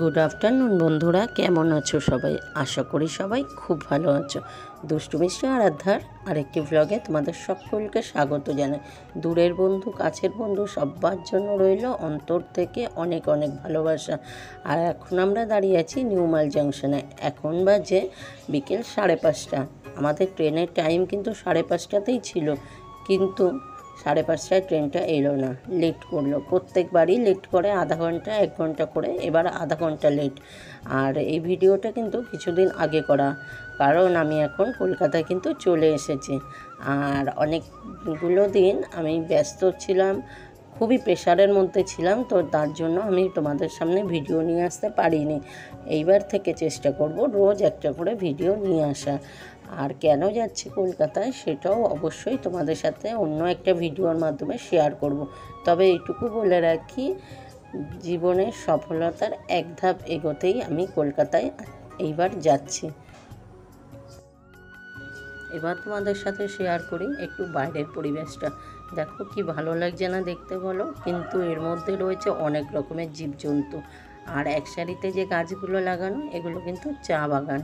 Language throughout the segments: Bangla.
গুড আফটারনুন বন্ধুরা, কেমন আছো সবাই? আশা করি সবাই খুব ভালো আছো। দুষ্টু মিষ্টি আরাধ্যার আরেকটি ভ্লগে তোমাদের সকলকে স্বাগত জানাই। দূরের বন্ধু, কাছের বন্ধু, সবার জন্য রইল অন্তর থেকে অনেক অনেক ভালোবাসা। আর এখন আমরা দাঁড়িয়ে আছি নিউ মাল জাংশনে। এখন বাজে বিকেল 5:30। আমাদের ট্রেনের টাইম কিন্তু 5:30তেই ছিল, কিন্তু 5:30টায় ট্রেনটা এলো না, লেট করলো। প্রত্যেকবারই লেট করে আধা ঘন্টা 1 ঘন্টা করে, এবার আধা ঘন্টা লেট। আর এই ভিডিওটা কিন্তু কিছুদিন আগে করা, কারণ আমি এখন কলকাতায় কিন্তু চলে এসেছি। আর অনেকগুলো দিন আমি ব্যস্ত ছিলাম, খুবই প্রেশারের মধ্যে ছিলাম, তো তার জন্য আমি তোমাদের সামনে ভিডিও নিয়ে আসতে পারিনি। এইবার থেকে চেষ্টা করব রোজ একটা করে ভিডিও নিয়ে আসা। আর কেন যাচ্ছি কলকাতায় সেটাও অবশ্যই তোমাদের সাথে অন্য একটা ভিডিওর মাধ্যমে শেয়ার করব। তবে এইটুকু বলে রাখি, জীবনের সফলতার এক ধাপ এগোতেই আমি কলকাতায় এইবার যাচ্ছি। এবার তোমাদের সাথে শেয়ার করি একটু বাইরের পরিবেশটা। দেখো কি ভালো লাগছে না দেখতে বলো, কিন্তু এর মধ্যে রয়েছে অনেক রকমের জীবজন্তু। আর এক সারিতে যে গাছগুলো লাগানো, এগুলো কিন্তু চা বাগান।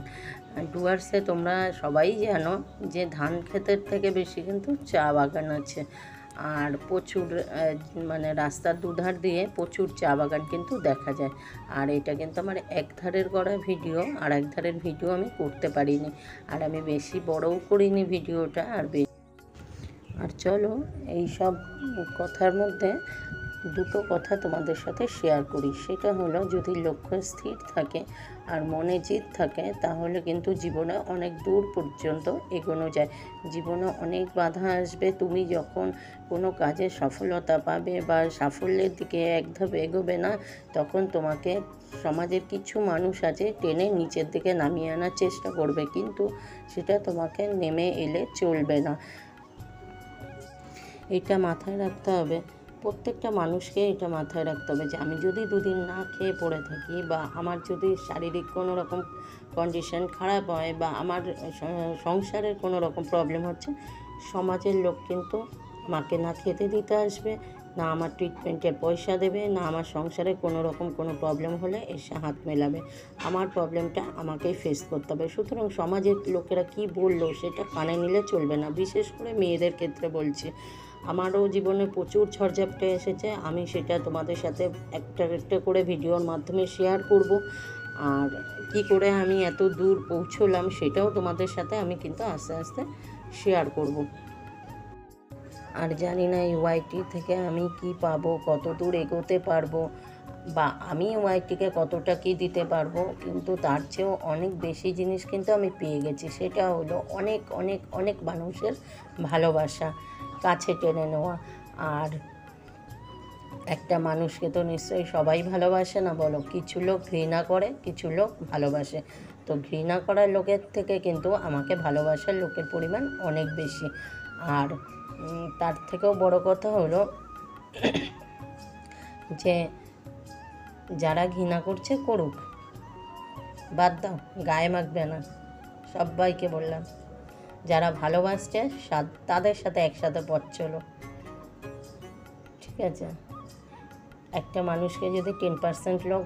ডুয়ার্সে তোমরা সবাই জানো যে ধান ক্ষেতের থেকে বেশি কিন্তু চা বাগান আছে। আর প্রচুর মানে রাস্তার দুধার দিয়ে প্রচুর চা বাগান কিন্তু দেখা যায়। আর এটা কিন্তু আমার এক ধারের করা ভিডিও, আর এক ধারের ভিডিও আমি করতে পারিনি। আর আমি বেশি বড়ও করিনি ভিডিওটা। আর চলো এই সব কথার মধ্যে দুটো কথা তোমাদের সাথে শেয়ার করি। সেটা হলো, যদি লক্ষ্য স্থির থাকে আর মনে জিদ থাকে, তাহলে কিন্তু জীবনে অনেক দূর পর্যন্ত এগোনো যায়। জীবনে অনেক বাধা আসবে। তুমি যখন কোনো কাজে সফলতা পাবে বা সাফল্যের দিকে এক ধাপ এগোবে না, তখন তোমাকে সমাজের কিছু মানুষ আছে টেনে নিচের দিকে নামিয়ে আনার চেষ্টা করবে, কিন্তু সেটা তোমাকে নেমে এলে চলবে না। এটা মাথায় রাখতে হবে। প্রত্যেকটা মানুষকে এটা মাথায় রাখতে হবে যে আমি যদি দুদিন না খেয়ে পড়ে থাকি, বা আমার যদি শারীরিক কোনো রকম কন্ডিশন খারাপ হয়, বা আমার সংসারের কোনো রকম প্রবলেম হচ্ছে, সমাজের লোক কিন্তু আমাকে না খেতে দিতে আসবে, না আমার ট্রিটমেন্টের পয়সা দেবে, না আমার সংসারে কোনো রকম কোনো প্রবলেম হলে এসে হাত মেলাবে। আমার প্রবলেমটা আমাকেই ফেস করতে হবে। সুতরাং সমাজের লোকেরা কি বললো সেটা কানে নিলে চলবে না। বিশেষ করে মেয়েদের ক্ষেত্রে বলছি। আমারও জীবনে প্রচুর ঝড়ঝাপটে এসেছে, আমি সেটা তোমাদের সাথে একটা একটা করে ভিডিওর মাধ্যমে শেয়ার করব। আর কি করে আমি এত দূর পৌঁছলাম সেটাও তোমাদের সাথে আমি কিন্তু আস্তে আস্তে শেয়ার করব। আর জানি না এই ওয়াইটি থেকে আমি কি পাবো, কত দূর এগোতে পারবো, বা আমি ওয়াইটিকে কতটা কি দিতে পারবো, কিন্তু তার চেয়েও অনেক বেশি জিনিস কিন্তু আমি পেয়ে গেছি। সেটা হলো অনেক অনেক অনেক মানুষের ভালোবাসা, কাছে টেনে নেওয়া। আর একটা মানুষকে তো নিশ্চয়ই সবাই ভালোবাসে না, বলো? কিছু লোক ঘৃণা করে, কিছু লোক ভালোবাসে। তো ঘৃণা করার লোকের থেকে কিন্তু আমাকে ভালোবাসার লোকের পরিমাণ অনেক বেশি। আর তার থেকেও বড় কথা হলো যে যারা ঘৃণা করছে করুক, বাদ দাও, গায়ে মাখবে না। সবাইকে বললাম, যারা ভালোবাসছে তাদের সাথে একসাথে পথ চলো, ঠিক আছে? একটা মানুষকে যদি 10% লোক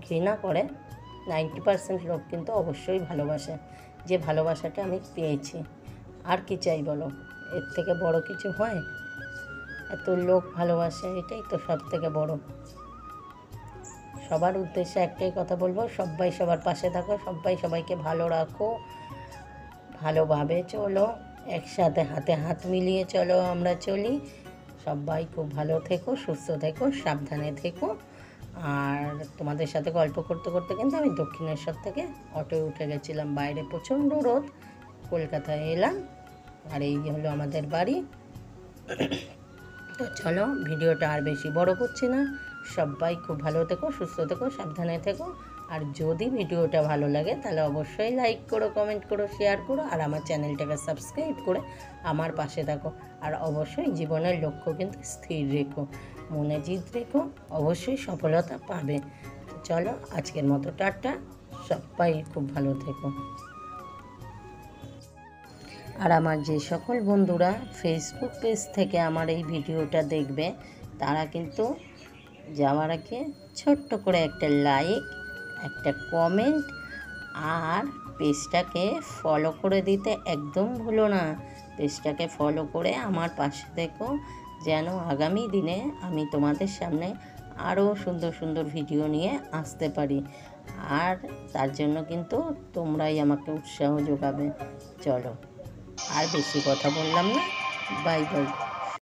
ঘৃণা করে, 90% লোক কিন্তু অবশ্যই ভালোবাসে। যে ভালোবাসাটা আমি পেয়েছি, আর কি চাই বলো? এর থেকে বড় কিছু হয়? এত লোক ভালোবাসে, এটাই তো সব থেকে বড়। সবার উদ্দেশ্যে একটাই কথা বলবো, সবাই সবার পাশে থাকো, সবাই সবাইকে ভালো রাখো, ভালোভাবে চলো, একসাথে হাতে হাত মিলিয়ে চলো, আমরা চলি। সবাই খুব ভালো থেকো, সুস্থ থেকো, সাবধানে থেকো। আর তোমাদের সাথে গল্প করতে করতে কিন্তু আমি দক্ষিণেশ্বর থেকে অটোয় উঠে গেছিলাম। বাইরে প্রচণ্ড রোদ, কলকাতায় এলাম। আর এই হলো আমাদের বাড়ি। তো চলো, ভিডিওটা আর বেশি বড় করছি না। সবাই খুব ভালো থেকো, সুস্থ থেকো, সাবধানে থেকো। আর যদি ভিডিওটা ভালো লাগে তাহলে অবশ্যই লাইক করো, কমেন্ট করো, শেয়ার করো, আর আমার চ্যানেলটাকে সাবস্ক্রাইব করে আমার পাশে থাকো। আর অবশ্যই জীবনের লক্ষ্য কিন্তু স্থির রেখো, মনে জিদ রেখো, অবশ্যই সফলতা পাবে। তো চলো, আজকের মতো টাটা, সবাই খুব ভালো থেকো। আর আমার যে সকল বন্ধুরা ফেসবুক পেজ থেকে আমার এই ভিডিওটা দেখবে, তারা কিন্তু যাওয়ার আগে ছোট্ট করে একটা লাইক একটা কমেন্ট আর পেজটাকে ফলো করে দিতে একদম ভুলো না। পেজটাকে ফলো করে আমার পাশে থেকো, যেন আগামী দিনে আমি তোমাদের সামনে আরও সুন্দর সুন্দর ভিডিও নিয়ে আসতে পারি। আর তার জন্য কিন্তু তোমরাই আমাকে উৎসাহ যোগাবে। চলো, আর বেশি কথা বললাম না, বাই বাই।